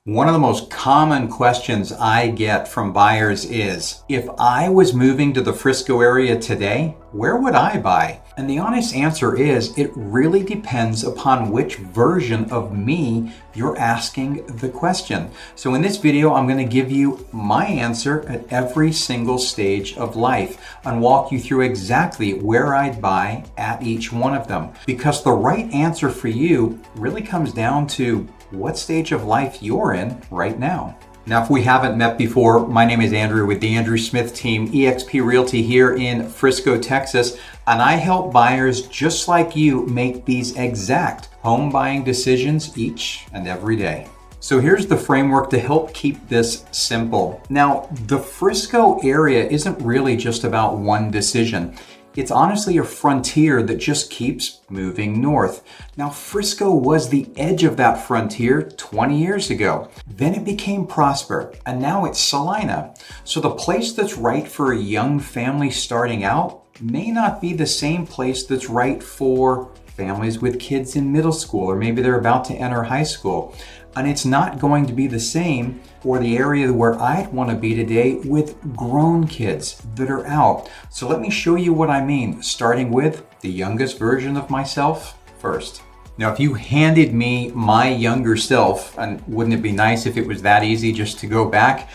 One of the most common questions I get from buyers is, if I was moving to the Frisco area today, where would I buy? And the honest answer is, it really depends upon which version of me you're asking the question. So in this video, I'm going to give you my answer at every single stage of life and walk you through exactly where I'd buy at each one of them. Because the right answer for you really comes down to what stage of life you're in right now. Now, if we haven't met before, my name is Andrew with the Andrew Smith team, eXp Realty here in Frisco, Texas, and I help buyers just like you make these exact home buying decisions each and every day. So here's the framework to help keep this simple. Now, the Frisco area isn't really just about one decision. It's honestly a frontier that just keeps moving north. Now, Frisco was the edge of that frontier 20 years ago. Then it became Prosper, and now it's Celina. So the place that's right for a young family starting out may not be the same place that's right for families with kids in middle school, or maybe they're about to enter high school. And it's not going to be the same for the area where I'd want to be today with grown kids that are out. So let me show you what I mean, starting with the youngest version of myself first. Now, if you handed me my younger self, and wouldn't it be nice if it was that easy just to go back?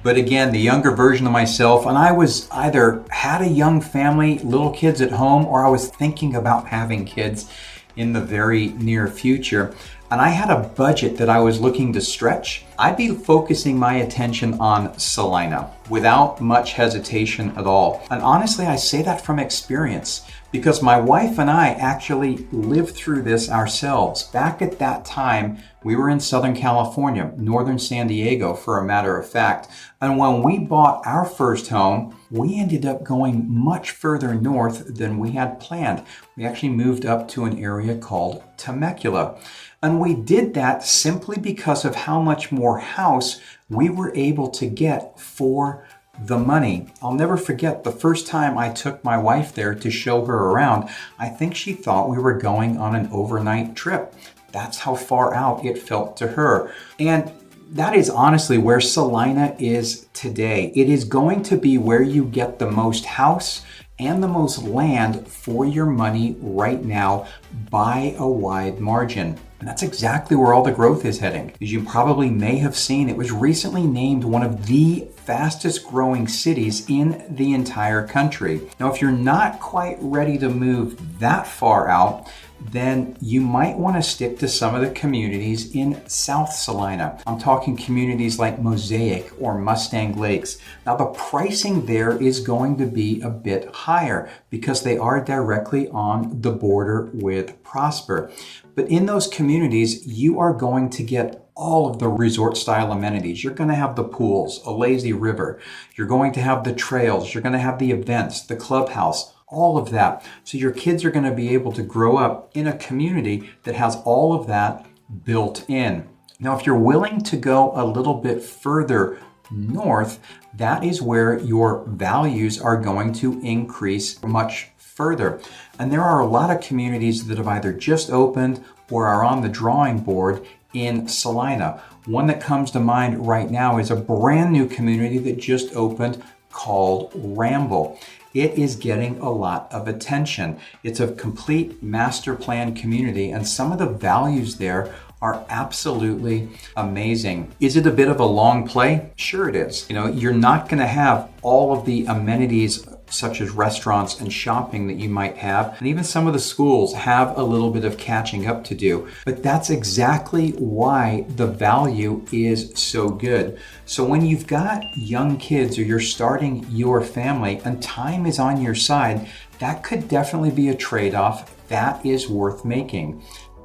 But again, the younger version of myself, and I was either had a young family, little kids at home, or I was thinking about having kids in the very near future, and I had a budget that I was looking to stretch, I'd be focusing my attention on Celina without much hesitation at all. And honestly, I say that from experience because my wife and I actually lived through this ourselves. Back at that time, we were in Southern California, northern San Diego, for a matter of fact. And when we bought our first home, we ended up going much further north than we had planned. We actually moved up to an area called Temecula. And we did that simply because of how much more house we were able to get for the money. I'll never forget the first time I took my wife there to show her around. I think she thought we were going on an overnight trip. That's how far out it felt to her. And that is honestly where Celina is today. It is going to be where you get the most house and the most land for your money right now by a wide margin. And that's exactly where all the growth is heading. As you probably may have seen, it was recently named one of the fastest growing cities in the entire country. Now, if you're not quite ready to move that far out, then you might want to stick to some of the communities in South Celina. I'm talking communities like Mosaic or Mustang Lakes. Now, the pricing there is going to be a bit higher because they are directly on the border with Prosper. But in those communities, you are going to get all of the resort style amenities. You're going to have the pools, a lazy river. You're going to have the trails. You're going to have the events, the clubhouse, all of that. So your kids are going to be able to grow up in a community that has all of that built in. Now, if you're willing to go a little bit further north, that is where your values are going to increase much further. And there are a lot of communities that have either just opened or are on the drawing board in Celina. One that comes to mind right now is a brand new community that just opened called Ramble. It is getting a lot of attention. It's a complete master plan community, and some of the values there are absolutely amazing. Is it a bit of a long play? Sure it is. You know, you're not going to have all of the amenities such as restaurants and shopping that you might have. And even some of the schools have a little bit of catching up to do. But that's exactly why the value is so good. So when you've got young kids or you're starting your family and time is on your side, that could definitely be a trade-off that is worth making.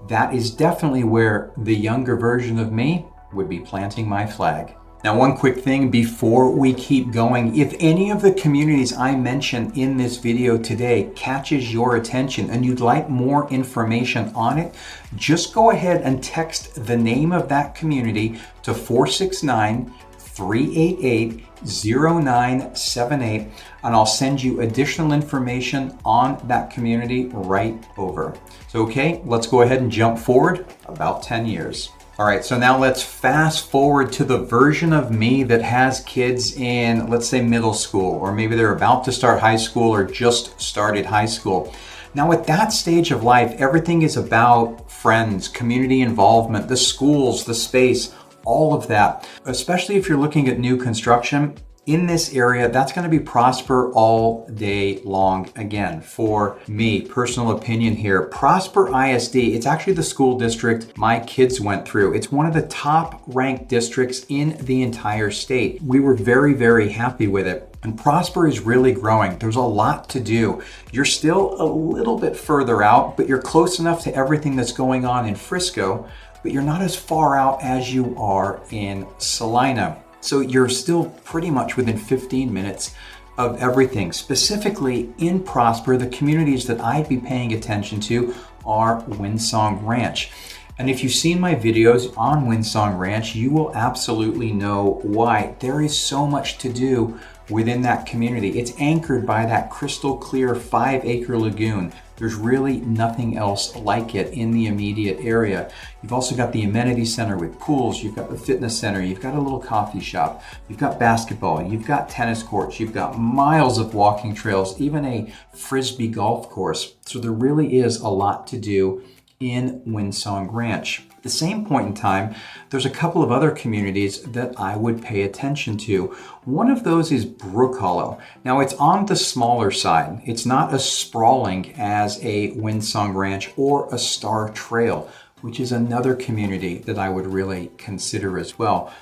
That is definitely where the younger version of me would be planting my flag. Now, one quick thing before we keep going, if any of the communities I mention in this video today catches your attention and you'd like more information on it, just go ahead and text the name of that community to 469-388-0978, and I'll send you additional information on that community right over. So, okay, let's go ahead and jump forward about 10 years. All right, so now let's fast forward to the version of me that has kids in, let's say, middle school, or maybe they're about to start high school or just started high school. Now at that stage of life, everything is about friends, community involvement, the schools, the space, all of that. Especially if you're looking at new construction, in this area, that's going to be Prosper all day long. Again, for me, personal opinion here, Prosper ISD, it's actually the school district my kids went through. It's one of the top ranked districts in the entire state. We were very, very happy with it. And Prosper is really growing. There's a lot to do. You're still a little bit further out, but you're close enough to everything that's going on in Frisco, but you're not as far out as you are in Celina. So you're still pretty much within 15 minutes of everything. Specifically in Prosper, the communities that I'd be paying attention to are Windsong Ranch. And if you've seen my videos on Windsong Ranch, you will absolutely know why. There is so much to do within that community. It's anchored by that crystal clear 5-acre lagoon. There's really nothing else like it in the immediate area. You've also got the amenity center with pools, you've got the fitness center, you've got a little coffee shop, you've got basketball, you've got tennis courts, you've got miles of walking trails, even a Frisbee golf course. So there really is a lot to do in Windsong Ranch. At the same point in time, there's a couple of other communities that I would pay attention to. One of those is Brookhollow. Now it's on the smaller side. It's not as sprawling as a Windsong Ranch or a Star Trail, which is another community that I would really consider as well.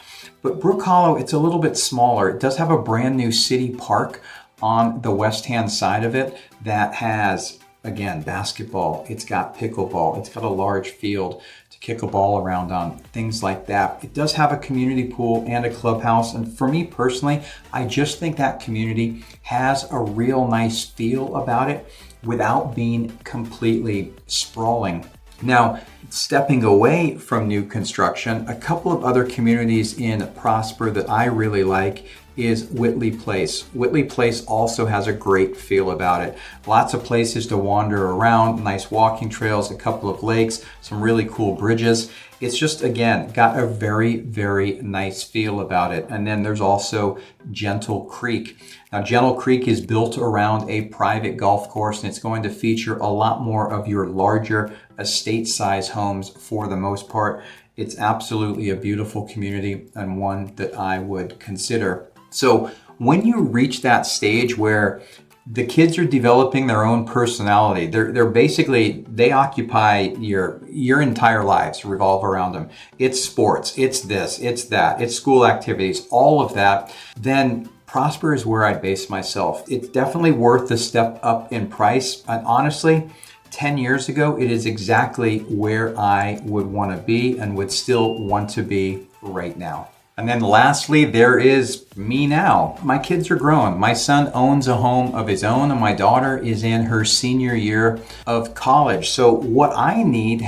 But Brookhollow, it's a little bit smaller. It does have a brand new city park on the west-hand side of it that has, again, basketball, it's got pickleball, it's got a large field to kick a ball around on, things like that. It does have a community pool and a clubhouse. And for me personally, I just think that community has a real nice feel about it without being completely sprawling. Now, stepping away from new construction, a couple of other communities in Prosper that I really like is Whitley Place. Whitley Place also has a great feel about it. Lots of places to wander around, nice walking trails, a couple of lakes, some really cool bridges. It's just, again, got a very, very nice feel about it. And then there's also Gentle Creek. Now, Gentle Creek is built around a private golf course, and it's going to feature a lot more of your larger estate size homes for the most part. It's absolutely a beautiful community and one that I would consider. So when you reach that stage where the kids are developing their own personality, they're basically, they occupy your entire lives, revolve around them. It's sports, it's this, it's that, it's school activities, all of that. Then Prosper is where I base myself. It's definitely worth the step up in price. And honestly, 10 years ago, it is exactly where I would want to be and would still want to be right now. And then lastly, there is me now. My kids are grown. My son owns a home of his own, and my daughter is in her senior year of college. So what I need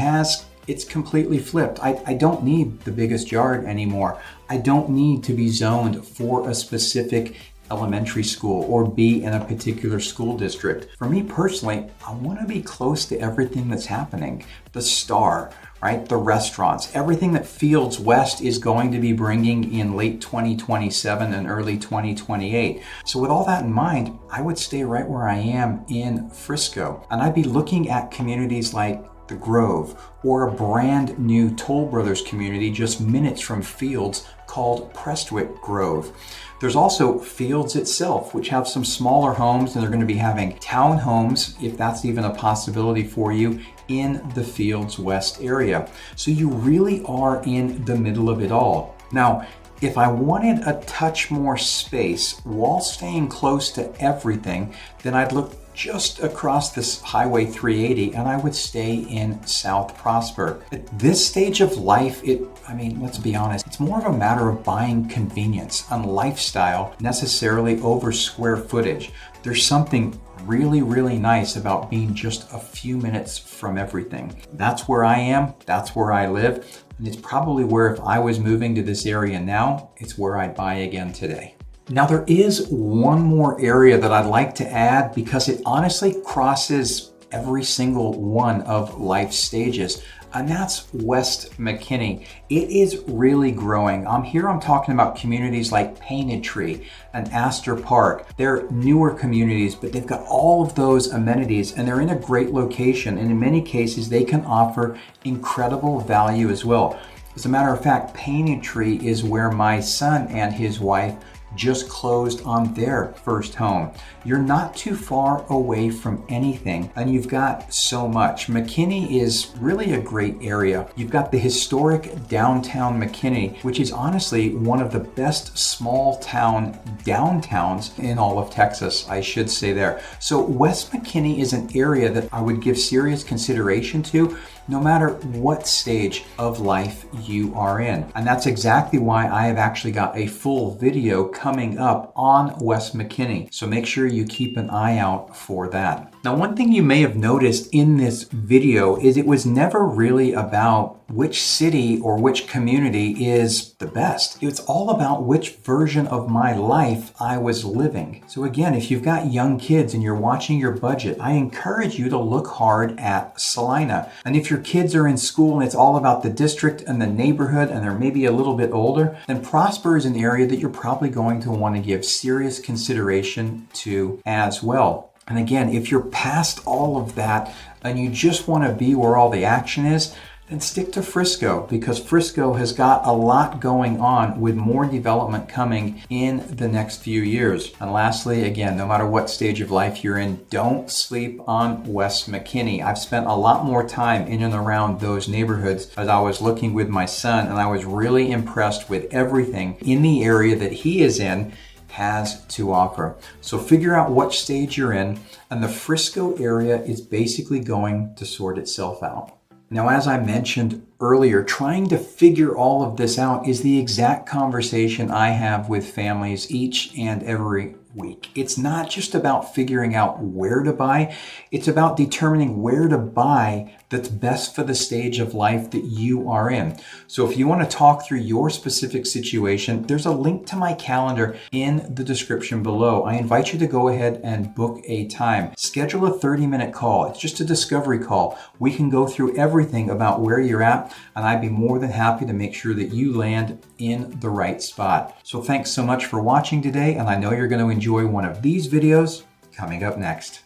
it's completely flipped. I don't need the biggest yard anymore. I don't need to be zoned for a specific elementary school or be in a particular school district. For me personally, I want to be close to everything that's happening. The Star, right? The restaurants, everything that Fields West is going to be bringing in late 2027 and early 2028. So with all that in mind, I would stay right where I am in Frisco. And I'd be looking at communities like the Grove or a brand new Toll Brothers community just minutes from Fields called Prestwick Grove. There's also Fields itself, which have some smaller homes, and they're going to be having townhomes, if that's even a possibility for you, in the Fields West area. So you really are in the middle of it all. Now, if I wanted a touch more space while staying close to everything, then I'd look just across this Highway 380 and I would stay in South Prosper. At this stage of life, let's be honest, it's more of a matter of buying convenience and lifestyle necessarily over square footage. There's something really, really nice about being just a few minutes from everything. That's where I am, that's where I live, and it's probably where, if I was moving to this area now, it's where I'd buy again today. Now there is one more area that I'd like to add because it honestly crosses every single one of life stages, and that's West McKinney. It is really growing. I'm talking about communities like Painted Tree and Aster Park. They're newer communities, but they've got all of those amenities and they're in a great location. And in many cases, they can offer incredible value as well. As a matter of fact, Painted Tree is where my son and his wife just closed on their first home. You're not too far away from anything, and you've got so much. McKinney is really a great area. You've got the historic downtown McKinney, which is honestly one of the best small town downtowns in all of Texas, I should say there. So West McKinney is an area that I would give serious consideration to, no matter what stage of life you are in. And that's exactly why I have actually got a full video coming up on West McKinney. So make sure you keep an eye out for that. Now, one thing you may have noticed in this video is it was never really about which city or which community is the best. It's all about which version of my life I was living. So again, if you've got young kids and you're watching your budget, I encourage you to look hard at Celina. And if your kids are in school and it's all about the district and the neighborhood and they're maybe a little bit older, then Prosper is an area that you're probably going to want to give serious consideration to as well. And again, if you're past all of that and you just want to be where all the action is, then stick to Frisco, because Frisco has got a lot going on with more development coming in the next few years. And lastly, again, no matter what stage of life you're in, don't sleep on West McKinney. I've spent a lot more time in and around those neighborhoods as I was looking with my son, and I was really impressed with everything in the area that he is in has to offer. So figure out what stage you're in, and the Frisco area is basically going to sort itself out. Now, as I mentioned earlier, trying to figure all of this out is the exact conversation I have with families each and every week. It's not just about figuring out where to buy, it's about determining where to buy that's best for the stage of life that you are in. So if you want to talk through your specific situation, there's a link to my calendar in the description below. I invite you to go ahead and book a time. Schedule a 30-minute call. It's just a discovery call. We can go through everything about where you're at, and I'd be more than happy to make sure that you land in the right spot. So thanks so much for watching today, and I know you're going to enjoy one of these videos coming up next.